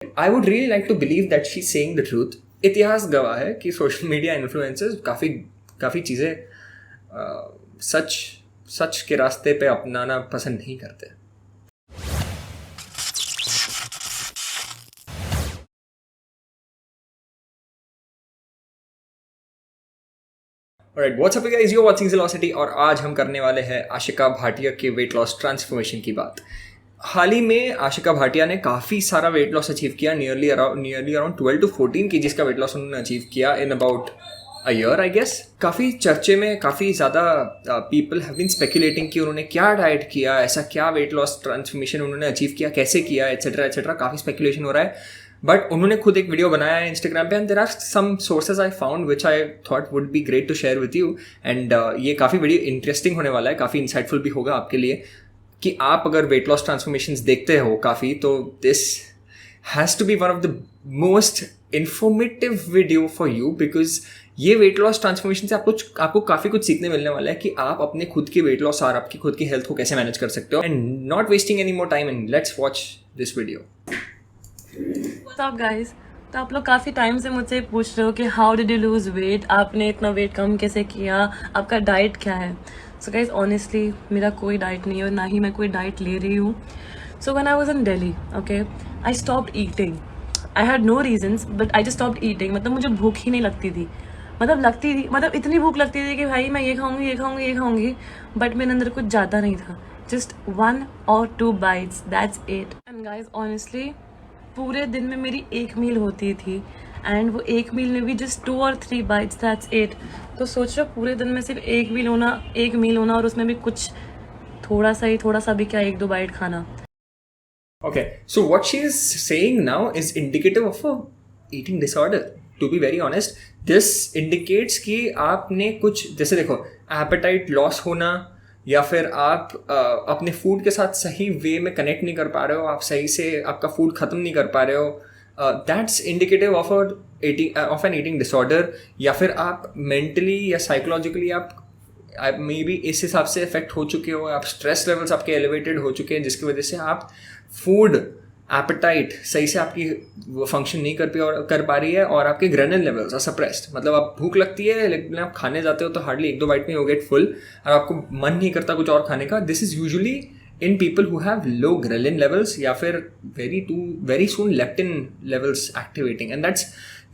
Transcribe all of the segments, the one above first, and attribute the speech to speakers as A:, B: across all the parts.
A: I would really like to believe that she saying the truth. इतिहास गवाह है कि सोशल मीडिया इन्फ्लुएंसर्स काफ़ी चीज़ें सच सच के रास्ते पे अपनाना पसंद नहीं करते. Alright, what's up guys? You're watching Zelocity और आज हम करने वाले हैं आशिका भाटिया के वेट लॉस ट्रांसफॉर्मेशन की बात. हाल ही में आशिका भाटिया ने काफ़ी सारा वेट लॉस अचीव किया. नियरली अराउंड 12 to 14 केजीज का वेट लॉस उन्होंने अचीव किया in about a year I guess. काफ़ी चर्चे में काफ़ी ज़्यादा पीपल हैव बीन स्पेकुलेटिंग कि उन्होंने क्या डाइट किया, ऐसा क्या वेट लॉस ट्रांसफॉर्मेशन उन्होंने अचीव किया, कैसे किया, एट्सेट्रा एट्सेट्रा. काफ़ी स्पेकुलेशन हो रहा है. बट उन्होंने खुद एक वीडियो बनाया है इंस्टाग्राम पे and there are some sources I found which I thought would be great to share with you. And ये काफ़ी वीडियो इंटरेस्टिंग होने वाला है, काफ़ी इंसाइटफुल भी होगा आपके लिए कि आप अगर वेट लॉस ट्रांसफॉर्मेशंस देखते हो काफ़ी, तो this has to be one of the most informative video for you. Because ये वेट लॉस ट्रांसफॉर्मेशन से आपको काफ़ी कुछ सीखने मिलने वाला है कि आप अपने खुद की वेट लॉस और आपकी खुद की हेल्थ को कैसे मैनेज कर सकते हो. And not wasting any more time and let's watch this video.
B: What's up guys? तो आप लोग काफ़ी टाइम से मुझसे पूछ रहे हो कि how did you lose weight, आपने इतना वेट कम कैसे किया, आपका डाइट क्या है. सो गाइज ऑनेस्टली मेरा कोई डाइट नहीं है और ना ही मैं कोई डाइट ले रही हूँ. So when I was in Delhi, okay, I stopped eating. I had no reasons but I just stopped eating. मतलब मुझे भूख ही नहीं लगती थी. मतलब इतनी भूख लगती थी कि भाई मैं ये खाऊंगी बट मेरे अंदर कुछ ज़्यादा नहीं था. Just 1 or 2 bites, that's it. And guys honestly पूरे दिन में मेरी एक मील होती थी एंड वो एक मील में भी just 2 or 3 bites, that's it. तो सोच रहे हो पूरे दिन में सिर्फ एक मील होना और उसमें भी कुछ थोड़ा सा भी क्या 1-2 बाइट खाना.
A: Okay, so what she is saying now is indicative of a eating disorder. To be very honest, this indicates कि आपने कुछ, जैसे देखो, appetite loss होना या फिर आप अपने फूड के साथ सही वे में कनेक्ट नहीं कर पा रहे हो, आप सही से आपका फूड ख़त्म नहीं कर पा रहे हो, that's indicative of an eating disorder. या फिर आप मेंटली या साइकोलॉजिकली आप मे बी इस हिसाब से इफेक्ट हो चुके हो, आप स्ट्रेस लेवल्स आपके एलिवेटेड हो चुके हैं जिसकी वजह से आप फूड एपेटाइट सही से आपकी फंक्शन नहीं कर पा रही है और आपके ग्रेनिन लेवल्स आर सप्रेस्ड. मतलब आप भूख लगती है लेकिन आप खाने जाते हो तो हार्डली 1-2 बाइट में यू गेट फुल और आपको मन नहीं करता कुछ और खाने का. This is usually in people who have low ghrelin levels या फिर very soon leptin levels activating. And that's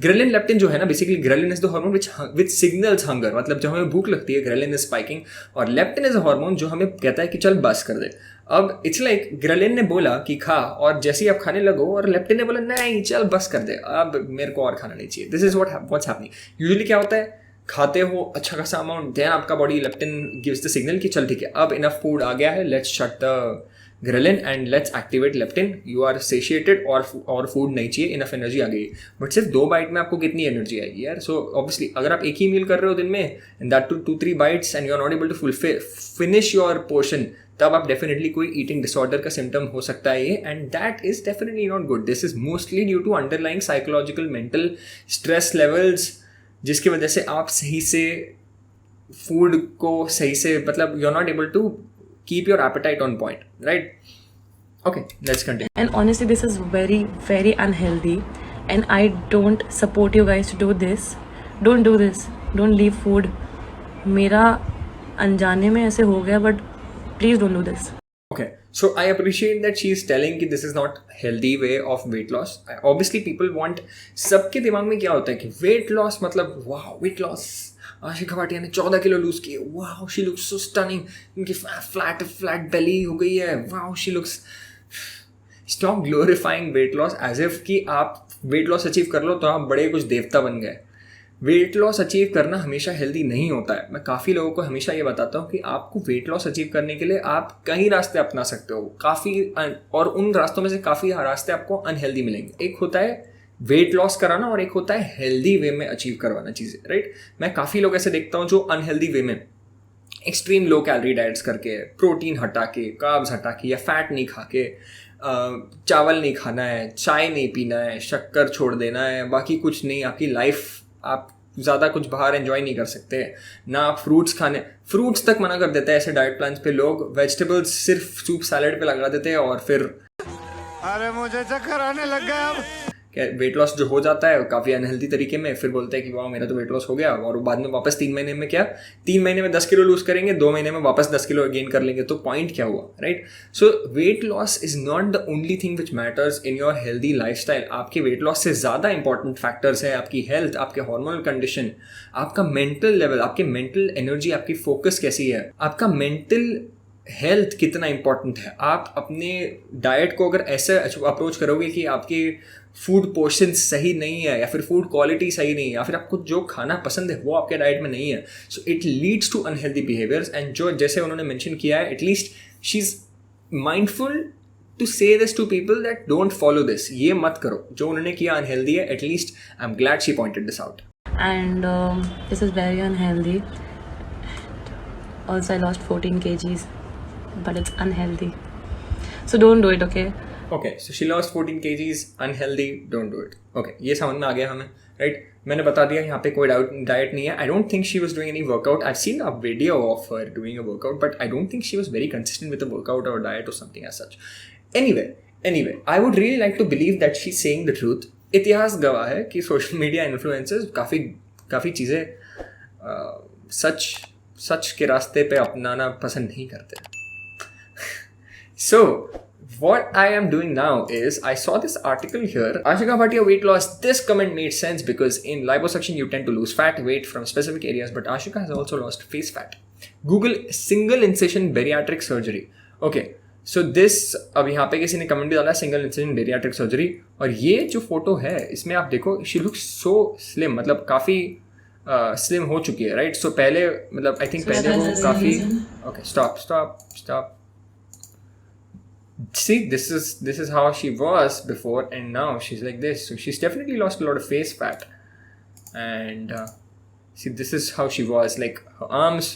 A: ghrelin leptin जो है ना, basically ghrelin is the hormone which signals hunger. मतलब जब हमें भूख लगती है ग्रेलिन इज स्पाइकिंग और लेप्टिन इज अ हार्मोन जो हमें कहता है कि चल बस कर दे. अब इट्स लाइक ग्रेलिन ने बोला कि खा और जैसे ही आप खाने लगो और लेप्टिन ने बोला नहीं चल बस कर दे, अब मेरे को और खाना नहीं चाहिए. This is what's happening. Usually क्या होता है, खाते हो अच्छा खासा अमाउंट, देन आपका body leptin gives the signal कि चल ठीक है अब इनफ फूड आ गया है, let's shut the ghrelin and let's activate leptin. You are satiated और फूड नहीं चाहिए, इनफ एनर्जी आ गई. बट सिर्फ 2 बाइट में आपको कितनी एनर्जी आएगी यार. सो ऑब्वियसली अगर आप एक ही मील कर रहे हो दिन में and that too 2-3 bites and you are not able to finish your portion, तब आप डेफिनेटली कोई ईटिंग डिसऑर्डर का सिम्टम हो सकता है ये. And that is definitely not good. This is mostly due to underlying psychological mental stress levels जिसकी वजह से आप सही से फूड को सही से, मतलब you are not able to keep your appetite on point, right? Okay, let's continue.
B: And honestly this is very very unhealthy and I don't support you guys to do this. Don't do this. Don't leave food. मेरा अनजाने में ऐसे हो गया but please don't do this.
A: Okay, so I appreciate that she is telling कि this is not healthy way of weight loss. Obviously people want, सबके दिमाग में क्या होता है कि weight loss मतलब wow weight loss, Ashika Bhatia ने 14 किलो लूज किए, wow she looks so stunning, उनकी फ्लैट बेली हो गई है, wow she looks. Stop glorifying weight loss as if कि आप वेट लॉस अचीव कर लो तो आप बड़े कुछ देवता बन गए. वेट लॉस अचीव करना हमेशा हेल्दी नहीं होता है. मैं काफ़ी लोगों को हमेशा ये बताता हूँ कि आपको वेट लॉस अचीव करने के लिए आप कई रास्ते अपना सकते हो काफ़ी, और उन रास्तों में से काफ़ी रास्ते आपको अनहेल्दी मिलेंगे. एक होता है वेट लॉस कराना और एक होता है हेल्दी वे में अचीव करवाना चीज़ें, राइट. मैं काफ़ी लोग ऐसे देखता हूँ जो अनहेल्दी वे में एक्सट्रीम लो कैलोरी डाइट्स करके, प्रोटीन हटा के, कार्ब्स हटा के या फैट नहीं खा के, चावल नहीं खाना है, चाय नहीं पीना है, शक्कर छोड़ देना है, बाकी कुछ नहीं, आपकी लाइफ आप ज़्यादा कुछ बाहर एंजॉय नहीं कर सकते ना, आप फ्रूट्स तक मना कर देते हैं ऐसे डाइट प्लान्स पे लोग. वेजिटेबल्स सिर्फ सूप सैलड पे लगा देते हैं और फिर
C: अरे मुझे चक्कर आने लग गया अब।
A: वेट लॉस जो हो जाता है काफ़ी अनहेल्दी तरीके में, फिर बोलते हैं कि वाह मेरा तो वेट लॉस हो गया, और बाद में वापस 3 महीने में क्या, 3 महीने में 10 किलो लूज करेंगे, 2 महीने में वापस 10 किलो गेन कर लेंगे, तो पॉइंट क्या हुआ, right? So weight loss is not the only thing which matters in your healthy lifestyle. आपके वेट लॉस से ज़्यादा इंपॉर्टेंट फैक्टर्स है आपकी हेल्थ, आपके हार्मोनल कंडीशन, आपका मेंटल लेवल, आपकी मेंटल एनर्जी, आपकी फोकस कैसी है, आपका मेंटल हेल्थ कितना इंपॉर्टेंट है. आप अपने डाइट को अगर ऐसे अप्रोच करोगे कि आपकी फूड पोर्शन सही नहीं है, या फिर फूड क्वालिटी सही नहीं है, या फिर आपको जो खाना पसंद है वो आपके डाइट में नहीं है, so it leads to unhealthy behaviours. And जो जैसे उन्होंने मेंशन किया है, at least she is mindful to say this to people that don't follow this. ये मत करो, जो उन्होंने किया अनहेल्दी है. At least I am glad she pointed this out.
B: And this is very unhealthy. Also, I lost 14 kgs, but it's unhealthy. So don't do it, okay?
A: Okay, so she lost 14 kgs, unhealthy, don't do it. Okay, ये समझ में आ गया हमें, right? मैंने बता दिया यहाँ पे कोई डाइट नहीं है. I don't think she was doing any workout. I've seen a video of her doing a workout, but I don't think she was very consistent with a workout or diet or something as such. Anyway, I would really like to believe that she's saying the truth. इतिहास गवाह है कि social media influencers काफ़ी चीज़ें सच के रास्ते पे अपनाना पसंद नहीं करते. So what I am doing now is, I saw this article here, Ashika Bhatia weight loss. This comment made sense because in liposuction you tend to lose fat, weight from specific areas, but Ashika has also lost face fat. Google single incision bariatric surgery. Okay, so this, अब यहाँ पे किसी ने comment भी डाला single incision bariatric surgery, और ये जो फोटो है इसमें आप देखो, शी लुक्स सो स्लिम, मतलब काफ़ी स्लिम हो चुकी है, राइट? सो पहले मतलब आई थिंक पहले वो काफ़ी, okay stop. See, this is how she was before, and now she's like this. So she's definitely lost a lot of face fat. And see, this is how she was. Like her arms,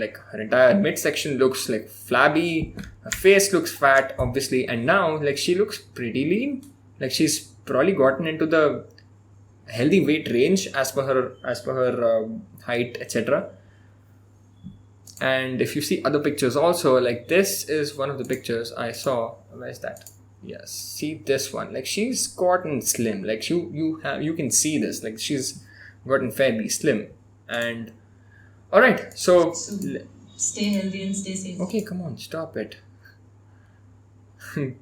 A: like her entire midsection looks like flabby. Her face looks fat, obviously. And now, like, she looks pretty lean. Like she's probably gotten into the healthy weight range as per her height, etc. And if you see other pictures also, like this is one of the pictures I saw. Where is that? Yes, see this one. Like she's gotten slim. Like you can see this. Like she's gotten fairly slim. And all right, so
B: Stay healthy and stay safe.
A: Okay, come on, stop it.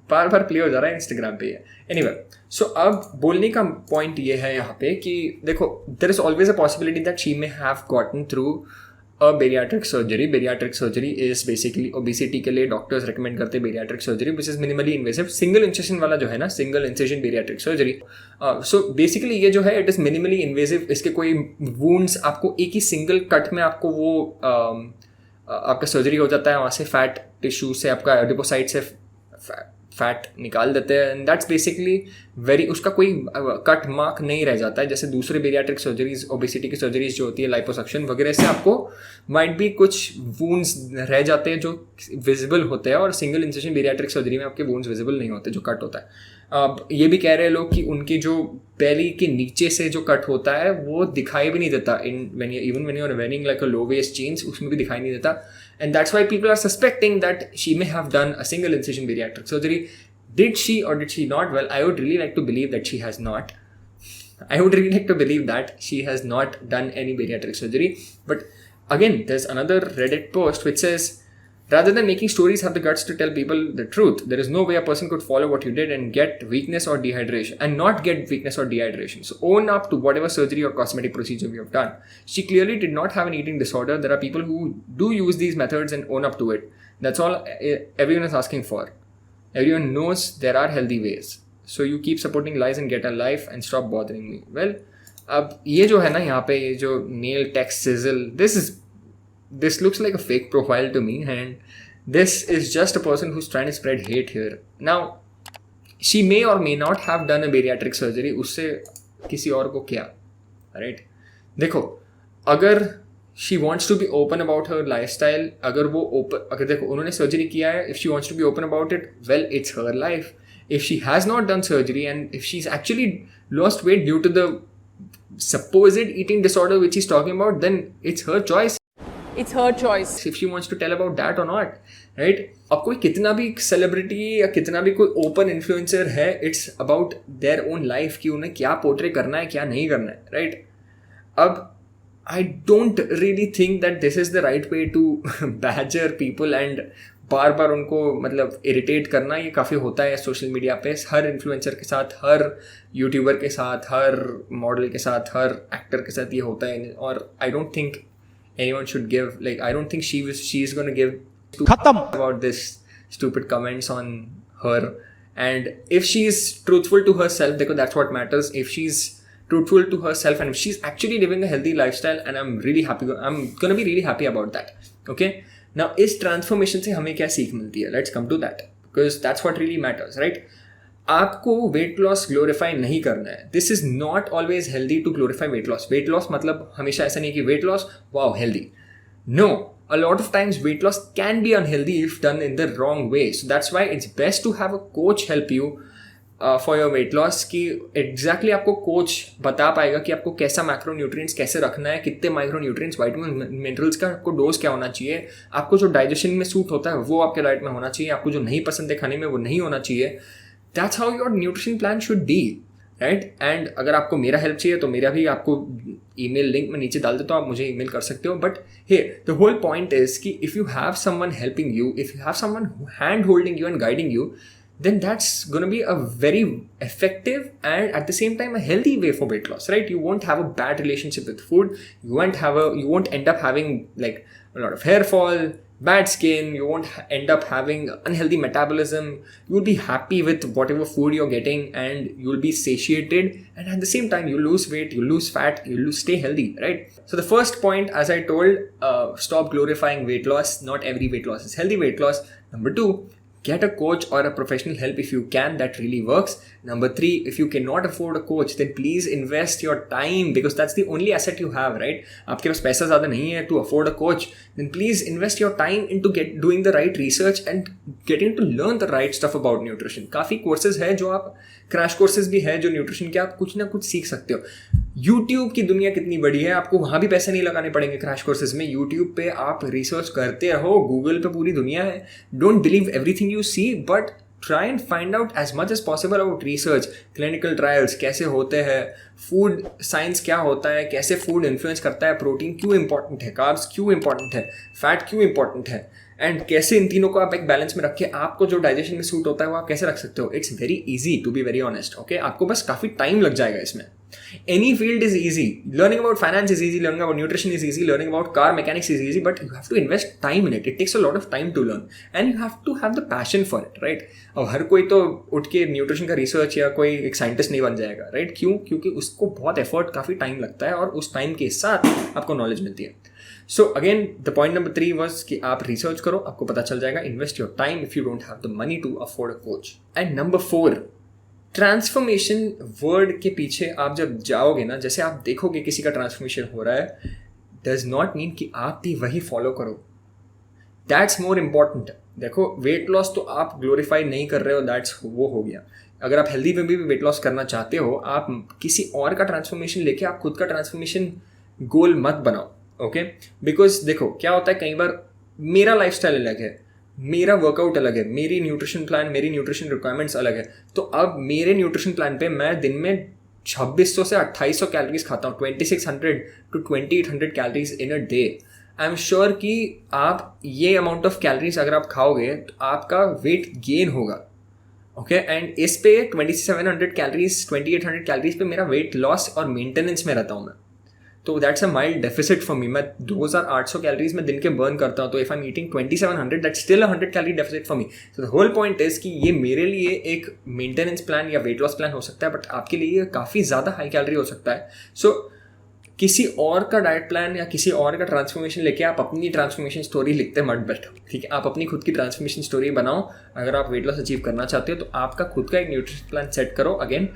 A: Bar play हो जा रहा है Instagram पे ये. Anyway, सो अब बोलने का point ये है यहाँ पे कि देखो, there is always a possibility that she may have gotten through a bariatric surgery. Bariatric surgery is basically obesity के लिए डॉक्टर्स रेकमेंड करते हैं bariatric surgery which is minimally invasive. Single incision वाला जो है ना, single incision bariatric surgery, so basically ये जो है इट इज़ मिनिमली इन्वेसिव. इसके कोई वुंड्स, आपको एक ही सिंगल कट में आपको वो आपका सर्जरी हो जाता है, वहाँ से फैट टिश्यू से, आपका एडिपोसाइट से फैट निकाल देते हैं. एंड दैट्स बेसिकली वेरी, उसका कोई कट मार्क नहीं रह जाता है जैसे दूसरे बेरियाट्रिक सर्जरीज, ओबेसिटी की सर्जरीज जो होती है, लाइपोसक्शन वगैरह से आपको माइट भी कुछ वूंड्स रह जाते हैं जो विजिबल होते हैं, और सिंगल इंसेशन बेरियाट्रिक सर्जरी में आपके वूंड्स विजिबल नहीं होते जो कट होता है. अब ये भी कह रहे हैं लोग कि उनकी जो बेली के नीचे से जो कट होता है वो दिखाई भी नहीं देता even when you are wearing like a low waist jeans, उसमें भी दिखाई नहीं देता. And that's why people are suspecting that she may have done a single incision bariatric surgery. Did she or did she not? Well, I would really like to believe that she has not. I would really like to believe that she has not done any bariatric surgery. But again, there's another Reddit post which says, rather than making stories, have the guts to tell people the truth. There is no way a person could follow what you did and get weakness or dehydration and not get weakness or dehydration. So own up to whatever surgery or cosmetic procedure you have done. She clearly did not have an eating disorder. There are people who do use these methods and own up to it. That's all everyone is asking for. Everyone knows there are healthy ways. So you keep supporting lies and get a life and stop bothering me. Well, अब ये जो है ना यहाँ पे, ये जो nail tech sizzle, this looks like a fake profile to me, and this is just a person who's trying to spread hate here. Now, she may or may not have done a bariatric surgery. उससे किसी और को क्या, right? देखो, अगर she wants to be open about her lifestyle, अगर देखो उन्होंने सर्जरी किया है, if she wants to be open about it, well, it's her life. If she has not done surgery and if she's actually lost weight due to the supposed eating disorder which she's talking about, then it's her choice.
D: It's her choice.
A: If she wants to tell about that or not, right? अब कोई कितना भी celebrity या कितना भी कोई open influencer है, it's about their own life कि उन्हें क्या पोर्ट्रे करना है, क्या नहीं करना है, राइट? अब I don't really think that this is the right way to badger people and बार बार उनको मतलब इरिटेट करना. ये काफ़ी होता है सोशल मीडिया पे, हर इन्फ्लुएंसर के साथ, हर यूट्यूबर के साथ, हर मॉडल के साथ, हर एक्टर के साथ ये होता है. और I don't think anyone should give, like, I don't think she's going to give about this stupid comments on her. And if she's truthful to herself, because that's what matters, if she's truthful to herself and if she's actually living a healthy lifestyle, and I'm going to be really happy about that. Okay, now is transformation से हमें क्या सीख मिलती है? Let's come to that, because that's what really matters, right? आपको weight loss glorify नहीं करना है. This is not always healthy to glorify weight loss. Weight loss मतलब हमेशा ऐसा नहीं कि weight loss wow healthy. No, a lot of times weight loss can be unhealthy if done in the wrong way. So that's why it's best to have a coach help you for your weight loss. कि exactly आपको coach बता पाएगा कि आपको कैसा macro nutrients कैसे रखना है, कितने माइक्रो न्यूट्रिएंट्स, विटामिन, मिनरल्स का आपको डोज क्या होना चाहिए, आपको जो डाइजेशन में सूट होता है वो आपके डाइट में होना चाहिए, आपको जो नहीं पसंद है खाने में वो नहीं होना चाहिए. That's how your nutrition plan should be, right? And अगर आपको मेरा हेल्प चाहिए तो मेरा भी आपको ईमेल लिंक में नीचे डाल देता हूँ, आप मुझे ईमेल कर सकते हो. But hey, the whole point is कि if you have someone helping you, if you have someone hand holding you and guiding you, then that's going to be a very effective and at the same time a healthy way for weight loss, right? You won't have a bad relationship with food. You won't end up having like a lot of hair fall, bad skin. You won't end up having unhealthy metabolism. You'll be happy with whatever food you're getting and you'll be satiated, and at the same time you lose weight, you lose fat, you stay healthy, right? So the first point, as I told, stop glorifying weight loss. Not every weight loss is healthy weight loss. Number 2, get a coach or a professional help if you can. That really works. Number 3, if you cannot afford a coach, then please invest your time, because that's the only asset you have, right? आपके पास पैसा ज़्यादा नहीं है to afford a coach, then please invest your time into doing the right research and getting to learn the right stuff about nutrition. काफ़ी courses है जो आप, crash courses भी है जो न्यूट्रिशन के, आप कुछ ना कुछ सीख सकते हो. यूट्यूब की दुनिया कितनी बड़ी है, आपको वहाँ भी पैसे नहीं लगाने पड़ेंगे क्रैश कोर्सेज में. यूट्यूब पे आप रिसर्च करते रहो, गूगल पे पूरी दुनिया है. Don't believe everything you see, but try and find out as much as possible about research, clinical trials कैसे होते हैं, फूड साइंस क्या होता है, कैसे फूड इन्फ्लुएंस करता है, प्रोटीन क्यों इंपॉर्टेंट है, कार्ब्स क्यों इंपॉर्टेंट है, फैट क्यों इंपॉर्टेंट है, एंड कैसे इन तीनों को आप एक बैलेंस में रख के आपको जो डाइजेशन में सूट होता है वो आप कैसे रख सकते हो. It's very easy to be very honest. Okay, आपको बस काफ़ी टाइम लग जाएगा इसमें. Any field is easy. Learning about finance is easy. Learning about nutrition is easy. Learning about car mechanics is easy. But you have to invest time in it. It takes a lot of time to learn, and you have to have the passion for it, right? अब हर कोई तो उठ के nutrition का research या कोई एक scientist नहीं बन जाएगा, राइट? क्यों? क्योंकि उसको बहुत एफर्ट, काफ़ी टाइम लगता है, और उस टाइम के साथ आपको नॉलेज मिलती है. So again the point number 3 was कि आप रिसर्च करो, आपको पता चल जाएगा. Invest your time if you don't have the money to afford a coach. And number 4, transformation word के पीछे आप जब जाओगे ना, जैसे आप देखोगे किसी का ट्रांसफॉर्मेशन हो रहा है, डज नॉट मीन कि आप भी वही फॉलो करो. That's more important. देखो, वेट लॉस तो आप ग्लोरीफाई नहीं कर रहे हो, दैट्स वो हो गया. अगर आप हेल्दी में भी वेट लॉस करना चाहते हो, आप किसी और का ट्रांसफॉर्मेशन लेके आप खुद का ट्रांसफॉर्मेशन गोल मत बनाओ. ओके, बिकॉज देखो क्या होता है, कई बार मेरा लाइफस्टाइल अलग है, मेरा वर्कआउट अलग है, मेरी न्यूट्रिशन प्लान, मेरी न्यूट्रिशन रिक्वायरमेंट्स अलग है. तो अब मेरे न्यूट्रिशन प्लान पे मैं दिन में 2600 से 2800 कैलोरीज खाता हूँ, 2600 to 2800 calories in a day. I am sure कि आप ये अमाउंट ऑफ कैलोरीज अगर आप खाओगे तो आपका वेट गेन होगा. ओके, एंड इस पे 2700 कैलोरीज, 2800 कैलोरीज पे मेरा वेट लॉस और मेंटेनेंस में रहता हूँ मैं. तो that's a mild deficit for मी. मैं 2800 कैलोरीज में दिन के बर्न करता हूँ, तो if I am eating 2700, that's still 100 calorie deficit for me. So the whole point is कि ये मेरे लिए एक मेंटेनेंस प्लान या वेट लॉस प्लान हो सकता है, बट आपके लिए ये काफ़ी ज़्यादा हाई कैलोरी हो सकता है. सो किसी और का डाइट प्लान या किसी और का ट्रांसफॉर्मेशन लेके आप अपनी ट्रांसफॉर्मेशन स्टोरी लिखते मत बैठो, ठीक है? आप अपनी खुद की ट्रांसफॉर्मेशन स्टोरी बनाओ. अगर आप वेट लॉस अचीव करना चाहते हो तो आपका खुद का एक न्यूट्रिशन प्लान सेट करो. Again,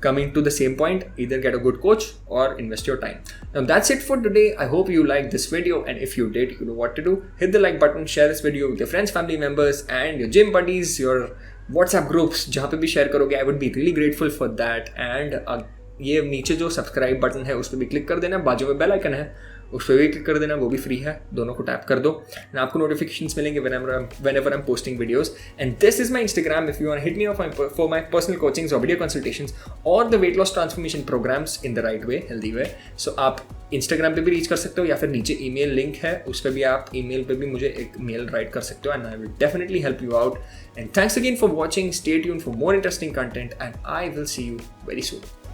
A: coming to the same point, either get a good coach or invest your time. Now that's it for today. I hope you liked this video, and if you did, you know what to do. Hit the like button, share this video with your friends, family members, and your gym buddies, your WhatsApp groups, जहाँ पे भी share करोगे, I would be really grateful for that. And ये नीचे जो subscribe button है उस पर भी क्लिक कर देना, बाजू में बेल आइकन है उस पर भी क्लिक कर देना, वो भी फ्री है, दोनों को टैप कर दो एंड आपको नोटिफिकेशंस मिलेंगे whenever I'm posting videos. And this is my Instagram if you want to hit me up for my personal coachings or video consultations or the weight loss transformation programs in the right way, healthy way. So आप Instagram पे भी reach कर सकते हो या फिर नीचे email link है उस पर भी आप ईमेल पे भी मुझे एक मेल राइट कर सकते हो and I will definitely help you out. And thanks again for watching. Stay tuned for more interesting content and I will see you very soon.